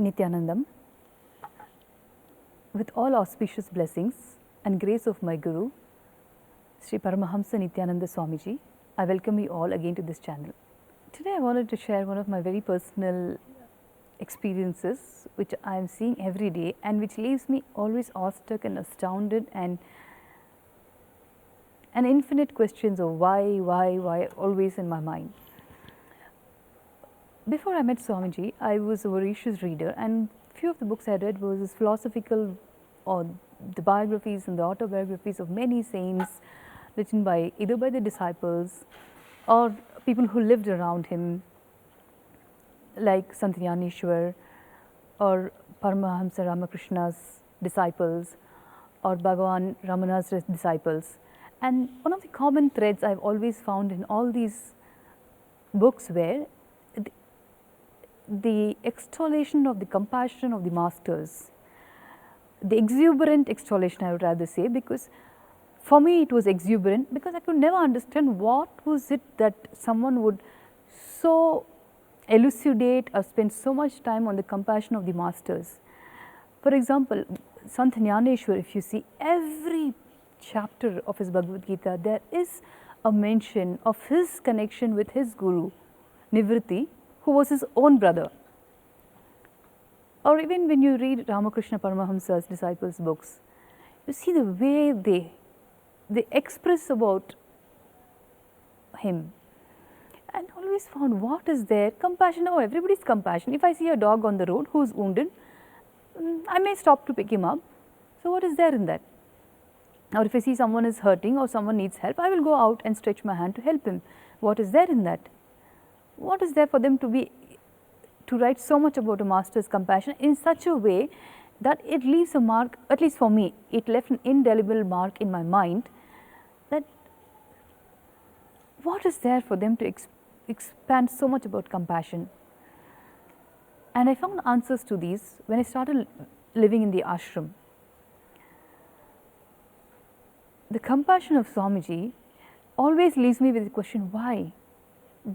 Nithyanandam, with all auspicious blessings and grace of my Guru, Sri Paramahamsa Nithyananda Swamiji, I welcome you all again to this channel. Today I wanted to share one of my very personal experiences which I am seeing every day and which leaves me always awestruck and astounded and infinite questions of why always in my mind. Before I met Swamiji, I was a voracious reader, and few of the books I read was his philosophical or the biographies and the autobiographies of many saints written by either by the disciples or people who lived around him, like Sant Jnaneshwar or Paramahamsa Ramakrishna's disciples or Bhagavan Ramana's disciples. And one of the common threads I've always found in all these books were the extolation of the compassion of the masters, the exuberant extolation I would rather say, because for me it was exuberant because I could never understand what was it that someone would so elucidate or spend so much time on the compassion of the masters. For example, Sant Jnaneshwar, if you see every chapter of his Bhagavad Gita, there is a mention of his connection with his Guru, Nivritti, who was his own brother. Or even when you read Ramakrishna Paramahamsa's disciples' books, you see the way they express about him. And always found what is there? Compassion. Oh, everybody's compassion. If I see a dog on the road who is wounded, I may stop to pick him up. So what is there in that? Or if I see someone is hurting or someone needs help, I will go out and stretch my hand to help him. What is there in that? What is there for them to write so much about a master's compassion in such a way that it leaves a mark, at least for me, it left an indelible mark in my mind, that what is there for them to expand so much about compassion? And I found answers to these when I started living in the ashram. The compassion of Swamiji always leaves me with the question, why?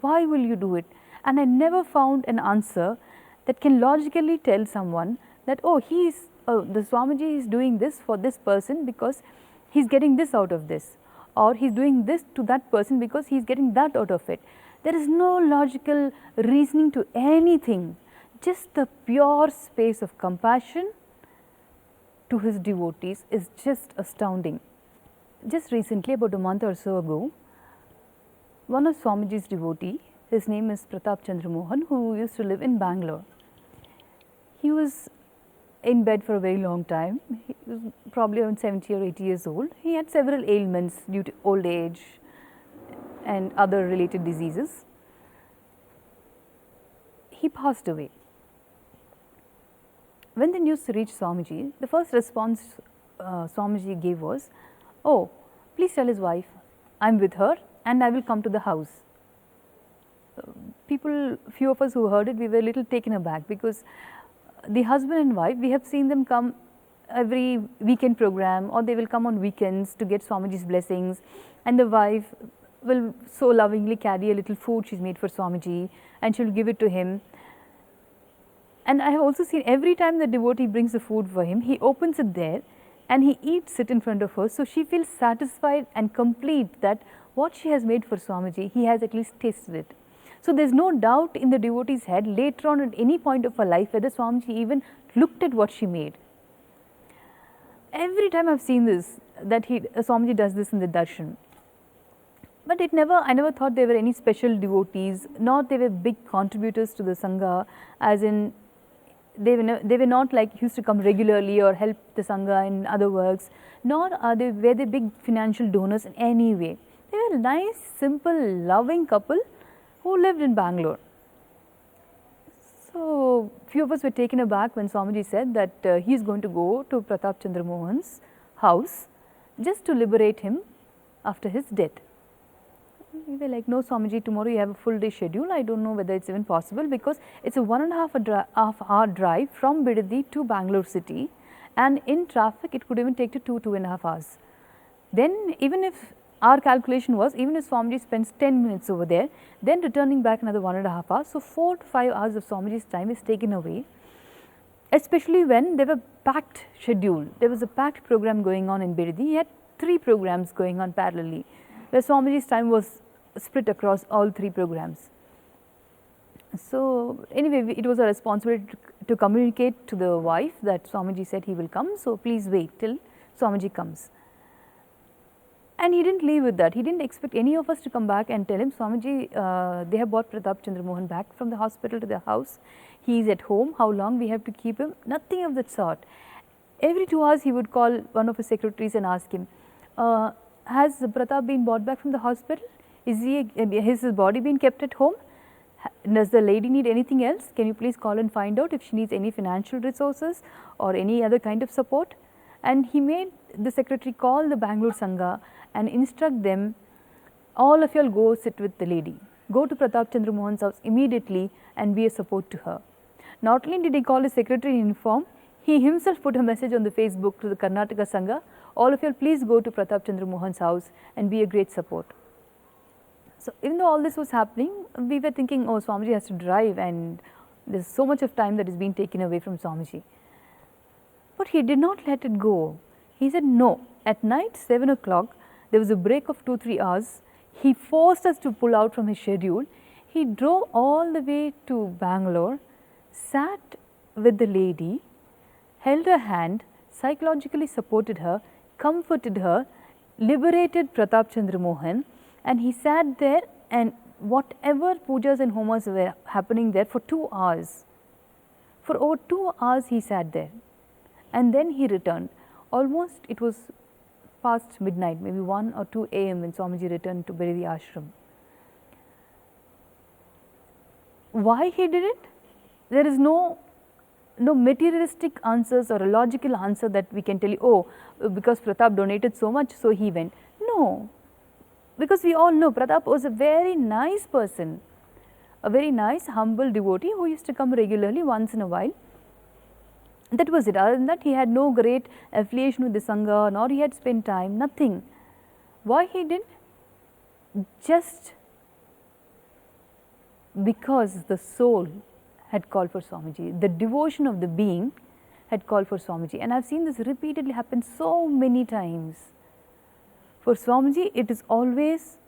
Why will you do it? And I never found an answer that can logically tell someone that, oh, the Swamiji is doing this for this person because he is getting this out of this, or he is doing this to that person because he is getting that out of it. There is no logical reasoning to anything, just the pure space of compassion to his devotees is just astounding. Just recently, about a month or so ago, one of Swamiji's devotee, his name is Pratap Chandra Mohan, who used to live in Bangalore. He was in bed for a very long time. He was probably around 70 or 80 years old. He had several ailments due to old age and other related diseases. He passed away. When the news reached Swamiji, the first response Swamiji gave was, oh, please tell his wife, I am with her and I will come to the house. Few of us who heard it, we were a little taken aback because the husband and wife, we have seen them come every weekend program, or they will come on weekends to get Swamiji's blessings, and the wife will so lovingly carry a little food she's made for Swamiji and she will give it to him. And I have also seen every time the devotee brings the food for him, he opens it there and he eats it in front of her, so she feels satisfied and complete that what she has made for Swamiji, he has at least tasted it. So there is no doubt in the devotee's head later on at any point of her life whether Swamiji even looked at what she made. Every time I have seen this, that Swamiji does this in the darshan. But I never thought there were any special devotees, nor they were big contributors to the Sangha, as in they were not like used to come regularly or help the Sangha in other works, nor were they big financial donors in any way. They were a nice, simple, loving couple who lived in Bangalore. So, few of us were taken aback when Swamiji said that he is going to go to Pratap Chandra Mohan's house just to liberate him after his death. We were like, no Swamiji, tomorrow you have a full day schedule. I don't know whether it's even possible because it's a 1.5 hour drive from Bidadi to Bangalore city, and in traffic it could even take to 2.5 hours. Then even if our calculation was, even if Swamiji spends 10 minutes over there, then returning back another 1.5 hours, so 4 to 5 hours of Swamiji's time is taken away. especially when there were packed schedule. There was a packed program going on in Biridi. He had 3 programs going on parallelly, where Swamiji's time was split across all 3 programs. So, anyway, it was a responsibility to communicate to the wife that Swamiji said he will come, so please wait till Swamiji comes. And he didn't leave with that. He didn't expect any of us to come back and tell him, Swamiji, they have brought Pratap Chandra Mohan back from the hospital to their house. He is at home. How long we have to keep him? Nothing of that sort. Every 2 hours he would call one of his secretaries and ask him, has Pratap been brought back from the hospital? Has his body been kept at home? Does the lady need anything else? Can you please call and find out if she needs any financial resources or any other kind of support? And he made the secretary call the Bangalore Sangha and instruct them, all of you all go sit with the lady. Go to Pratap Chandra Mohan's house immediately and be a support to her. Not only did he call the secretary and inform, he himself put a message on the Facebook to the Karnataka Sangha, all of you all please go to Pratap Chandra Mohan's house and be a great support. So, even though all this was happening, we were thinking, oh, Swamiji has to drive and there is so much of time that is being taken away from Swamiji. But he did not let it go. He said no. At night 7 o'clock, there was a break of 2-3 hours. He forced us to pull out from his schedule. He drove all the way to Bangalore, sat with the lady, held her hand, psychologically supported her, comforted her, liberated Pratap Chandra Mohan, and he sat there and whatever pujas and homas were happening there for 2 hours. For over 2 hours he sat there and then he returned. Almost it was past midnight, maybe 1 or 2 a.m. when Swamiji returned to Biridi Ashram. Why he did it? There is no materialistic answers or a logical answer that we can tell you, oh, because Pratap donated so much, so he went. No, because we all know Pratap was a very nice person, a very nice, humble devotee who used to come regularly once in a while. That was it. Other than that, he had no great affiliation with the Sangha, nor he had spent time, nothing. Why he did? Just because the soul had called for Swamiji, the devotion of the being had called for Swamiji, and I have seen this repeatedly happen so many times. For Swamiji, it is always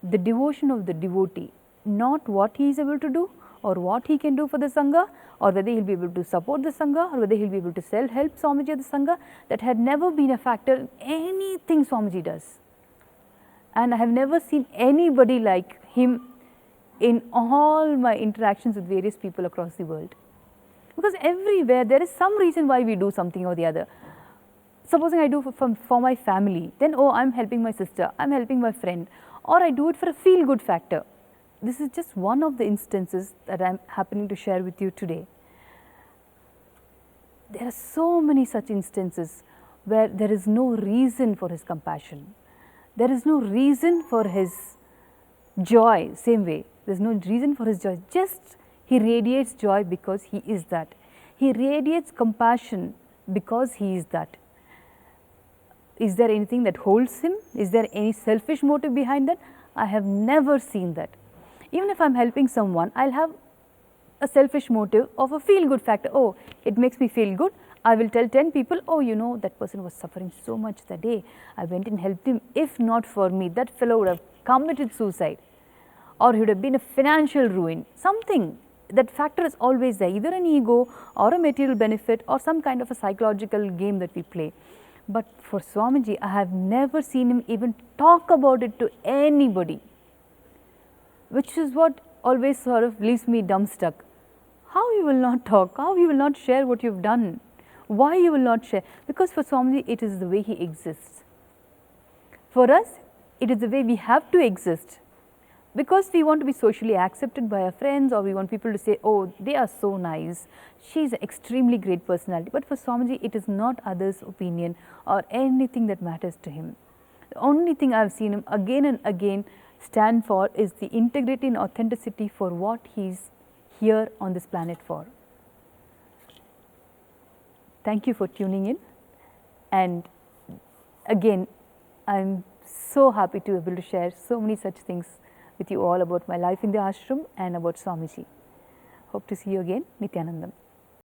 the devotion of the devotee, not what he is able to do or what he can do for the Sangha, or whether he will be able to support the Sangha, or whether he will be able to help Swamiji or the Sangha. That had never been a factor in anything Swamiji does. And I have never seen anybody like him in all my interactions with various people across the world. Because everywhere there is some reason why we do something or the other. Supposing I do for my family, then oh, I am helping my sister, I am helping my friend, or I do it for a feel good factor. This is just one of the instances that I am happening to share with you today. There are so many such instances where there is no reason for his compassion. There is no reason for his joy, same way. There is no reason for his joy, just he radiates joy because he is that. He radiates compassion because he is that. Is there anything that holds him? Is there any selfish motive behind that? I have never seen that. Even if I am helping someone, I will have a selfish motive of a feel good factor. Oh, it makes me feel good. I will tell 10 people, oh, you know, that person was suffering so much that day. I went and helped him. If not for me, that fellow would have committed suicide, or he would have been a financial ruin. Something, that factor is always there, either an ego or a material benefit or some kind of a psychological game that we play. But for Swamiji, I have never seen him even talk about it to anybody, which is what always sort of leaves me dumbstruck. How you will not talk? How you will not share what you have done? Why you will not share? Because for Swamiji, it is the way he exists. For us, it is the way we have to exist. Because we want to be socially accepted by our friends, or we want people to say, oh, they are so nice, she is an extremely great personality. But for Swamiji, it is not others' opinion or anything that matters to him. The only thing I have seen him again and again stand for is the integrity and authenticity for what he is here on this planet for. Thank you for tuning in, and again, I am so happy to be able to share so many such things with you all about my life in the ashram and about Swamiji. Hope to see you again. Nithyanandam.